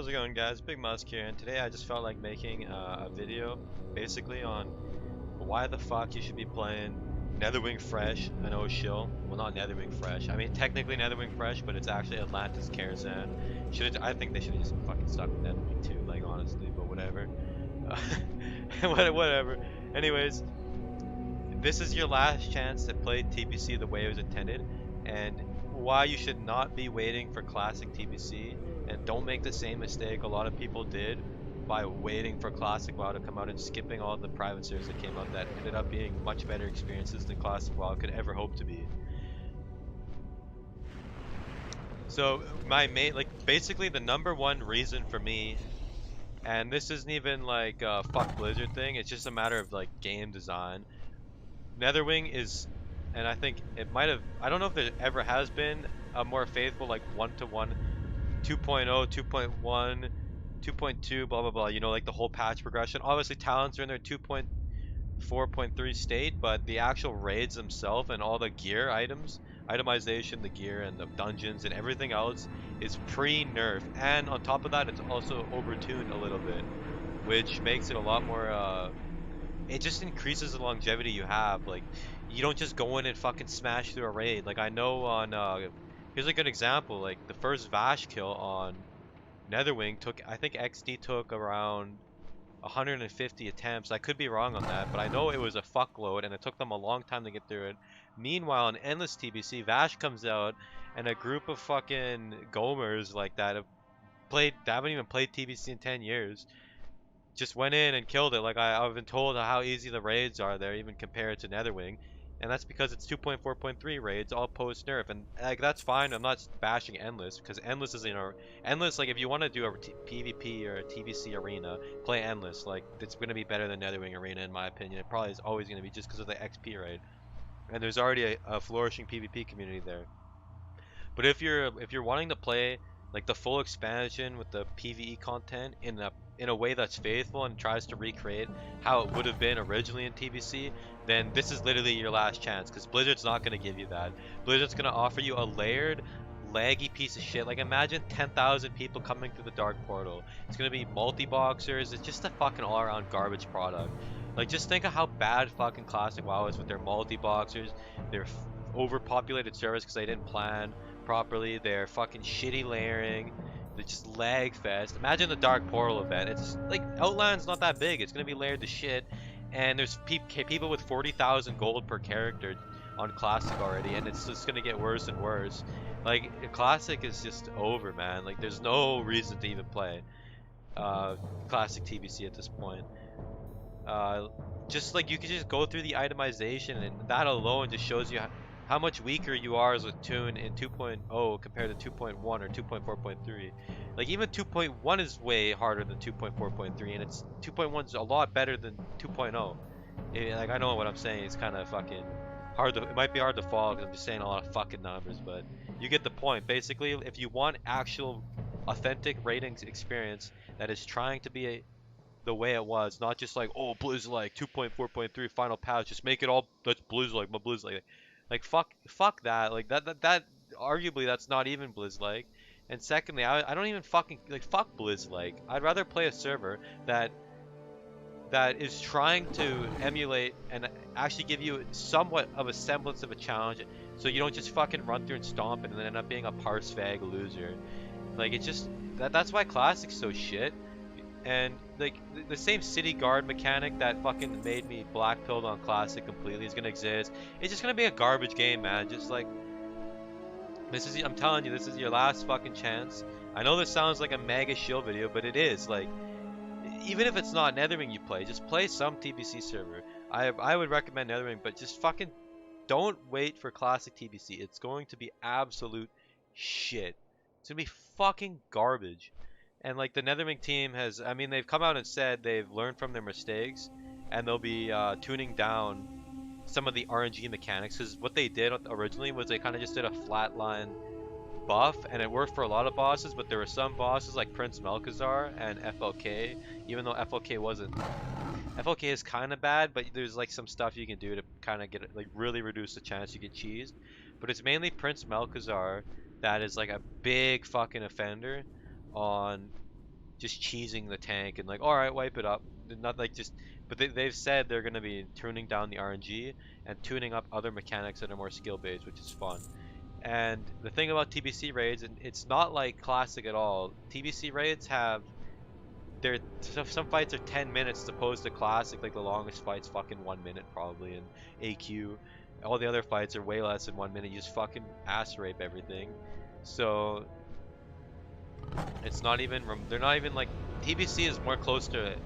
How's it going, guys? Big Musk here, and today I just felt like making a video basically on why the fuck you should be playing Netherwing Fresh. I know it's shill. Well, not Netherwing Fresh. I mean, technically Netherwing Fresh, but it's actually Atlantiss Karazhan. I think they should have just fucking stuck with Netherwing too, like honestly, but whatever. Whatever. Anyways, this is your last chance to play TBC the way it was intended, and why you should not be waiting for classic TBC, and don't make the same mistake a lot of people did by waiting for classic WoW to come out and skipping all the private servers that came out that ended up being much better experiences than classic WoW could ever hope to be. So my main, like basically the number one reason for me, and this isn't even like a fuck Blizzard thing, it's just a matter of like game design. Netherwing is, and I think it might have, I don't know if there ever has been a more faithful like one-to-one 2.0, 2.1, 2.2, blah blah blah, you know, like the whole patch progression. Obviously talents are in their 2.4.3 state, but the actual raids themselves and all the gear items, itemization, the gear and the dungeons and everything else is pre-nerf, and on top of that it's also overtuned a little bit, which makes it a lot more it just increases the longevity you have. Like, you don't just go in and fucking smash through a raid. Like, I know on, here's a good example. Like, the first Vash kill on Netherwing took, I think XD took around 150 attempts. I could be wrong on that, but I know it was a fuckload, and it took them a long time to get through it. Meanwhile, in Endless TBC, Vash comes out, and a group of fucking Gomers like that haven't even played TBC in 10 years, just went in and killed it. Like I've been told how easy the raids are there, even compared to Netherwing, and that's because it's 2.4.3 raids, all post nerf, and like that's fine. I'm not bashing Endless because Endless is Endless. Like if you want to do a PvP or a TBC arena, play Endless. Like it's gonna be better than Netherwing arena in my opinion. It probably is always gonna be just because of the XP rate, and there's already a flourishing PvP community there. But if you're wanting to play like the full expansion with the PvE content in a way that's faithful and tries to recreate how it would have been originally in TBC, then this is literally your last chance because Blizzard's not going to give you that. Blizzard's going to offer you a layered, laggy piece of shit. Like imagine 10,000 people coming through the Dark Portal. It's going to be multi-boxers. It's just a fucking all-around garbage product. Like just think of how bad fucking Classic WoW is with their multi-boxers, their overpopulated servers because they didn't plan properly, they're fucking shitty layering, they're just lag fest. Imagine the Dark Portal event. It's like Outland's not that big. It's gonna be layered to shit, and there's people with 40,000 gold per character on Classic already, and it's just gonna get worse and worse. Like Classic is just over, man. Like there's no reason to even play Classic TBC at this point. Uh, just like you could just go through the itemization, and that alone just shows you how much weaker you are as a tune in 2.0 compared to 2.1 or 2.4.3. Like even 2.1 is way harder than 2.4.3, and it's 2.1 is a lot better than 2.0. Like I know what I'm saying. It's kind of fucking hard to. It might be hard to follow because I'm just saying a lot of fucking numbers, but you get the point. Basically, if you want actual, authentic ratings experience that is trying to be the way it was, not just like, oh, Blues like 2.4.3 final patch, just make it all that's Blues like, my Blues like fuck that, like that arguably that's not even Blizz like. And secondly, I don't even fucking like fuck Blizz like. I'd rather play a server that is trying to emulate and actually give you somewhat of a semblance of a challenge, so you don't just fucking run through and stomp and then end up being a parse fag loser. Like it's just that's why Classic's so shit. And like the same city guard mechanic that fucking made me black pilled on Classic completely is gonna exist. It's just gonna be a garbage game, man. Just like I'm telling you, this is your last fucking chance. I know this sounds like a mega shill video, but it is. Like even if it's not Netherwing you play, just play some TBC server. I would recommend Netherwing, but just fucking don't wait for Classic TBC. It's going to be absolute shit. It's gonna be fucking garbage. And like the Netherwing team has, I mean, they've come out and said they've learned from their mistakes, and they'll be tuning down some of the RNG mechanics. Because what they did originally was they kind of just did a flatline buff, and it worked for a lot of bosses. But there were some bosses like Prince Melkazar and FLK, even though FLK wasn't. FLK is kind of bad, but there's like some stuff you can do to kind of get it, like really reduce the chance you get cheesed. But it's mainly Prince Melkazar that is like a big fucking offender on just cheesing the tank and like, all right, wipe it up. They're not like just, but they've said they're gonna be tuning down the RNG and tuning up other mechanics that are more skill based, which is fun. And the thing about TBC raids, and it's not like classic at all. TBC raids have there some fights are 10 minutes as opposed to classic, like the longest fight's fucking 1 minute probably in AQ. All the other fights are way less than 1 minute. You just fucking ass rape everything. So it's not even they're not even like TBC is more close to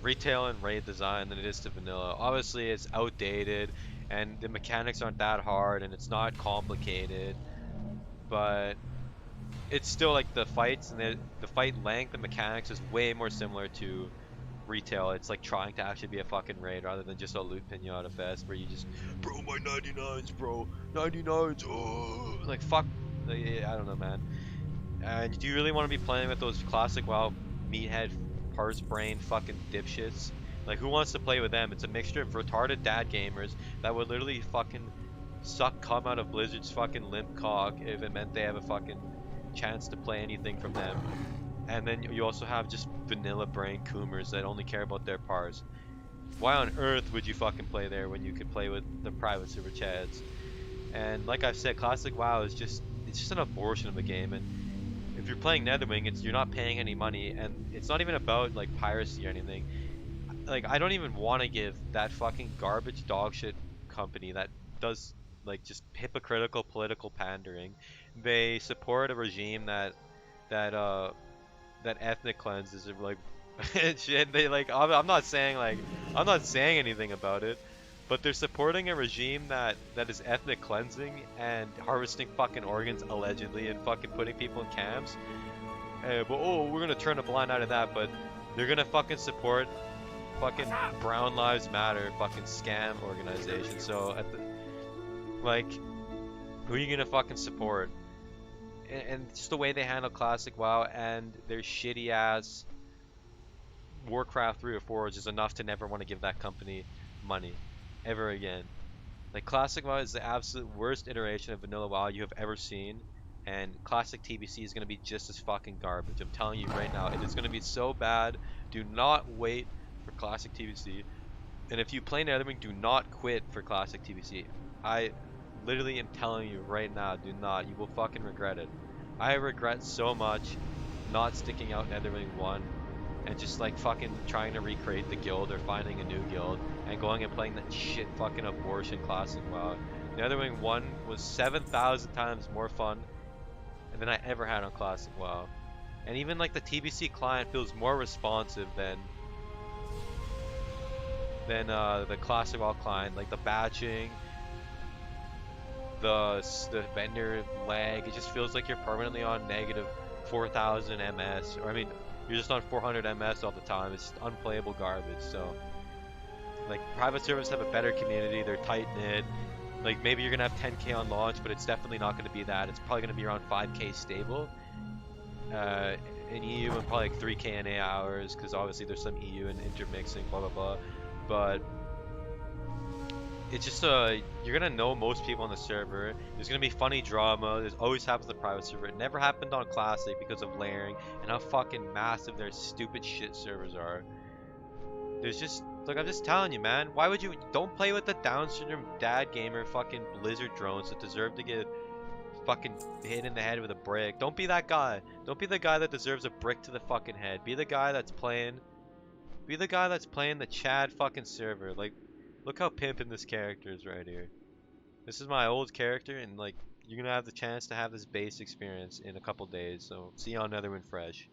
retail and raid design than it is to vanilla. Obviously, it's outdated and the mechanics aren't that hard and it's not complicated, but it's still like the fights and the fight length and mechanics is way more similar to retail. It's like trying to actually be a fucking raid rather than just a loot pinata fest where you just, bro, my 99s, bro, 99s, oh, like fuck, like, I don't know, man. And do you really want to be playing with those classic WoW meathead, parse brain fucking dipshits? Like, who wants to play with them? It's a mixture of retarded dad gamers that would literally fucking suck cum out of Blizzard's fucking limp cock if it meant they have a fucking chance to play anything from them. And then you also have just vanilla brain coomers that only care about their parse. Why on earth would you fucking play there when you could play with the private server chads? And like I've said, classic WoW is just, it's just an abortion of a game. And if you're playing Netherwing, you're not paying any money, and it's not even about like piracy or anything. Like, I don't even want to give that fucking garbage dog shit company that does like just hypocritical political pandering. They support a regime that uh that ethnic cleanses are like shit. They like, I'm not saying anything about it, but they're supporting a regime that is ethnic cleansing and harvesting fucking organs allegedly and fucking putting people in camps. But oh, we're gonna turn a blind eye to that, but they're gonna fucking support fucking Brown Lives Matter fucking scam organization. So at the, like, who are you gonna fucking support? And just the way they handle classic WoW and their shitty ass Warcraft 3 or 4 is just enough to never want to give that company money ever again. Like, classic WoW is the absolute worst iteration of vanilla WoW you have ever seen, and classic TBC is going to be just as fucking garbage. I'm telling you right now, it is going to be so bad. Do not wait for classic TBC. And if you play Netherwing, do not quit for classic TBC. I literally am telling you right now, do not. You will fucking regret it. I regret so much not sticking out Netherwing 1 and just like fucking trying to recreate the guild or finding a new guild and going and playing that shit fucking abortion classic WoW. Netherwing 1 was 7,000 times more fun than I ever had on classic WoW. And even like the TBC client feels more responsive than the classic WoW client. Like the batching, the vendor lag, it just feels like you're permanently on negative 4,000 ms, or I mean, you're just on 400 ms all the time. It's unplayable garbage. So like, private servers have a better community, they're tight knit. Like, maybe you're gonna have 10k on launch, but it's definitely not gonna be that. It's probably gonna be around 5k stable in EU, and probably like 3k NA hours, because obviously there's some EU and intermixing, blah blah blah. But it's just you're gonna know most people on the server. There's gonna be funny drama. There's always happens on the private server. It never happened on classic because of layering and how fucking massive their stupid shit servers are. There's just, look, I'm just telling you, man. Why would you, don't play with the Down syndrome dad gamer fucking Blizzard drones that deserve to get fucking hit in the head with a brick. Don't be that guy. Don't be the guy that deserves a brick to the fucking head. Be the guy that's playing. Be the guy that's playing the Chad fucking server. Like, look how pimpin' this character is right here. This is my old character, and like, you're gonna have the chance to have this base experience in a couple days. So see you on Netherwing Fresh.